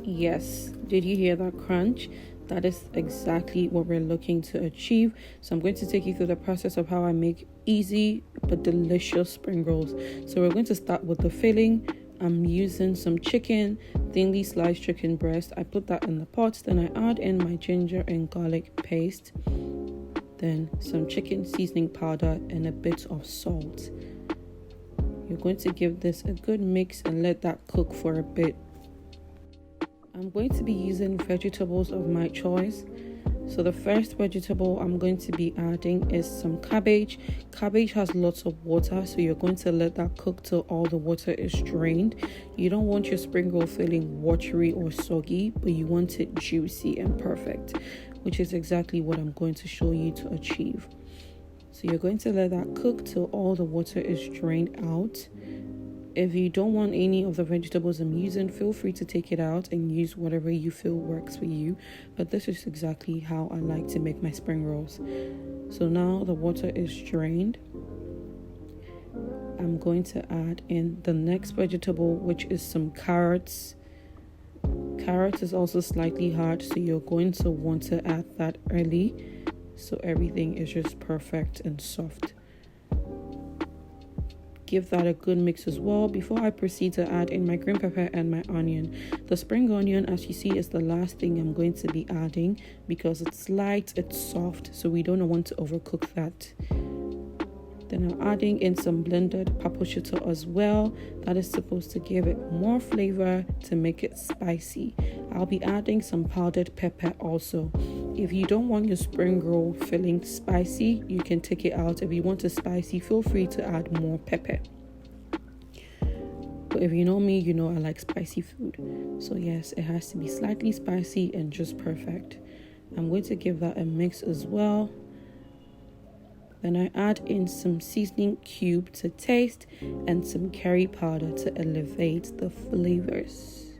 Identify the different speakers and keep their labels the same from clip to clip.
Speaker 1: Yes, did you hear that crunch? That is exactly what we're looking to achieve. So I'm going to take you through the process of how I make easy but delicious spring rolls. So we're going to start with the filling. I'm using some chicken, thinly sliced chicken breast. I put that in the pot. Then I add in my ginger and garlic paste. Then some chicken seasoning powder and a bit of salt. You're going to give this a good mix and let that cook for a bit. I'm going to be using vegetables of my choice. So the first vegetable I'm going to be adding is some cabbage. Cabbage has lots of water, so you're going to let that cook till all the water is drained. You don't want your spring roll feeling watery or soggy, but you want it juicy and perfect, which is exactly what I'm going to show you to achieve. So you're going to let that cook till all the water is drained out. If you don't want any of the vegetables I'm using, feel free to take it out and use whatever you feel works for you. But this is exactly how I like to make my spring rolls. So now the water is drained. I'm going to add in the next vegetable, which is some carrots. Carrots is also slightly hard, so you're going to want to add that early so everything is just perfect and soft. Give that a good mix as well before I proceed to add in my green pepper and my onion. The spring onion, as you see, is the last thing I'm going to be adding because it's light, it's soft, so we don't want to overcook that. Then I'm adding in some blended paprika as well. That is supposed to give it more flavor to make it spicy. I'll be adding some powdered pepper also. If you don't want your spring roll filling spicy, you can take it out. If you want it spicy, feel free to add more pepper. But if you know me, you know I like spicy food. So yes, it has to be slightly spicy and just perfect. I'm going to give that a mix as well. Then I add in some seasoning cube to taste and some curry powder to elevate the flavors.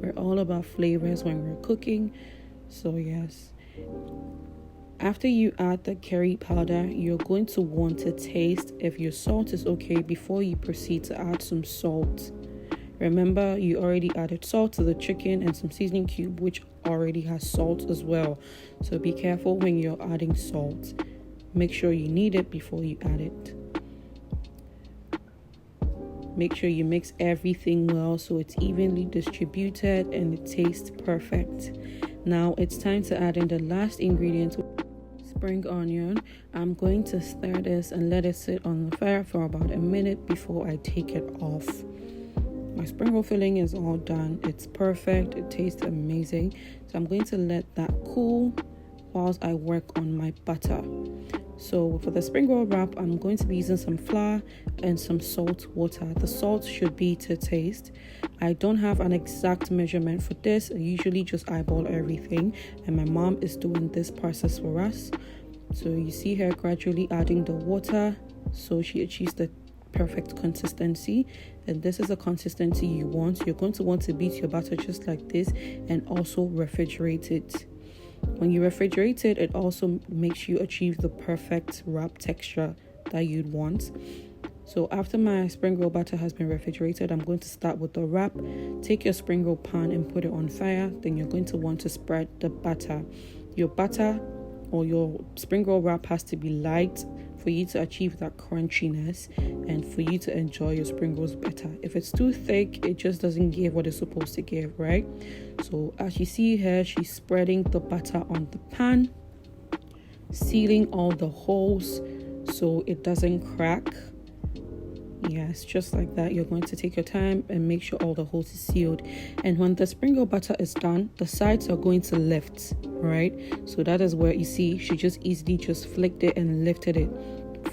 Speaker 1: We're all about flavors when we're cooking. So yes. After you add the curry powder, you're going to want to taste if your salt is okay before you proceed to add some salt. Remember, you already added salt to the chicken and some seasoning cube, which already has salt as well. So be careful when you're adding salt. Make sure you knead it before you add it. Make sure you mix everything well so it's evenly distributed and it tastes perfect. Now it's time to add in the last ingredient, spring onion. I'm going to stir this and let it sit on the fire for about a minute before I take it off. My spring roll filling is all done. It's perfect. It tastes amazing. So I'm going to let that cool whilst I work on my butter. So for the spring roll wrap, I'm going to be using some flour and some salt water. The salt should be to taste. I don't have an exact measurement for this. I usually just eyeball everything, and my mom is doing this process for us. So you see her gradually adding the water so she achieves the perfect consistency, and this is the consistency you want. You're going to want to beat your batter just like this and also refrigerate it. When you refrigerate it, it also makes you achieve the perfect wrap texture that you'd want. So after my spring roll batter has been refrigerated, I'm going to start with the wrap. Take your spring roll pan and put it on fire. Then you're going to want to spread the batter. Your batter or your spring roll wrap has to be light for you to achieve that crunchiness and for you to enjoy your spring rolls better. If it's too thick, it just doesn't give what it's supposed to give, right? So as you see here, she's spreading the batter on the pan, sealing all the holes so it doesn't crack. Yes, just like that. You're going to take your time and make sure all the holes is sealed. And when the spring roll batter is done, the sides are going to lift, right? So that is where you see she just easily just flicked it and lifted it.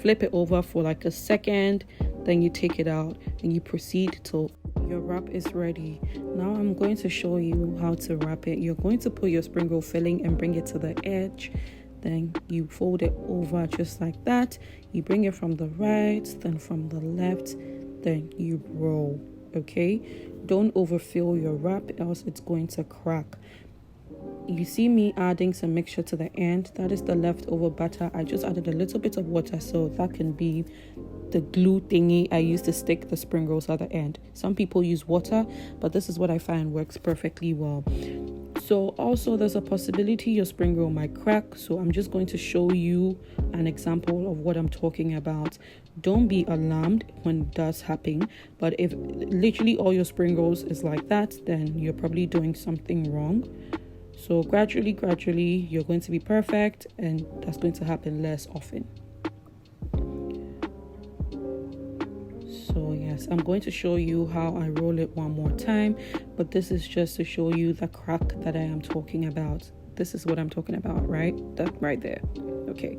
Speaker 1: Flip it over for like a second, then you take it out and you proceed till your wrap is ready. Now I'm going to show you how to wrap it. You're going to put your spring roll filling and bring it to the edge. Then you fold it over just like that. You bring it from the right, then from the left, then you roll, okay? Don't overfill your wrap, else it's going to crack. You see me adding some mixture to the end. That is the leftover batter. I just added a little bit of water so that can be the glue thingy I use to stick the spring rolls at the end. Some people use water, but this is what I find works perfectly well. So also there's a possibility your spring roll might crack, so I'm just going to show you an example of what I'm talking about. Don't be alarmed when it does happen, but if literally all your spring rolls is like that, then you're probably doing something wrong. So gradually you're going to be perfect, and that's going to happen less often. So yes, I'm going to show you how I roll it one more time, but this is just to show you the crack that I am talking about. This is what I'm talking about, right? That right there. Okay,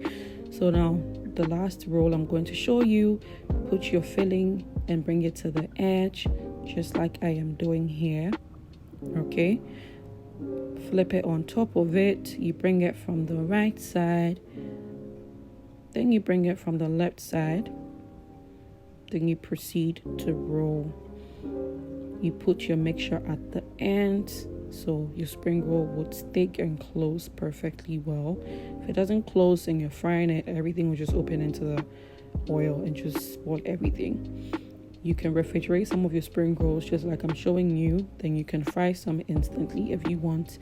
Speaker 1: so now the last roll I'm going to show you, put your filling and bring it to the edge, just like I am doing here. Okay, flip it on top of it. You bring it from the right side, then you bring it from the left side. Then you proceed to roll. You put your mixture at the end, so your spring roll would stick and close perfectly well. If it doesn't close and you're frying it, everything will just open into the oil and just spoil everything. You can refrigerate some of your spring rolls just like I'm showing you. Then you can fry some instantly if you want.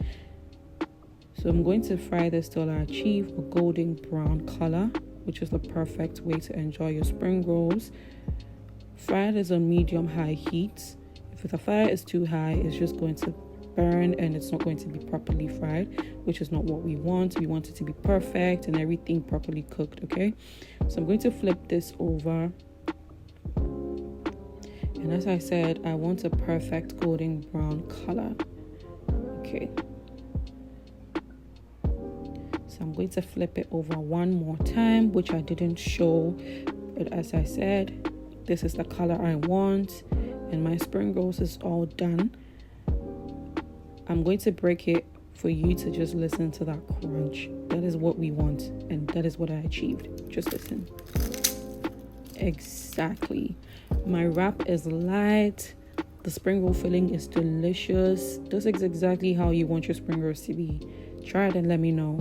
Speaker 1: So I'm going to fry this till I achieve a golden brown color, which is the perfect way to enjoy your spring rolls. Fry it on medium-high heat. If the fire is too high, it's just going to burn and it's not going to be properly fried, which is not what we want. We want it to be perfect and everything properly cooked, okay? So I'm going to flip this over. And as I said, I want a perfect golden brown color. Okay. So I'm going to flip it over one more time, which I didn't show. But as I said, this is the color I want. And my spring rolls is all done. I'm going to break it for you to just listen to that crunch. That is what we want. And that is what I achieved. Just listen. Exactly. My wrap is light. The spring roll filling is delicious. This is exactly how you want your spring rolls to be. Try it and let me know.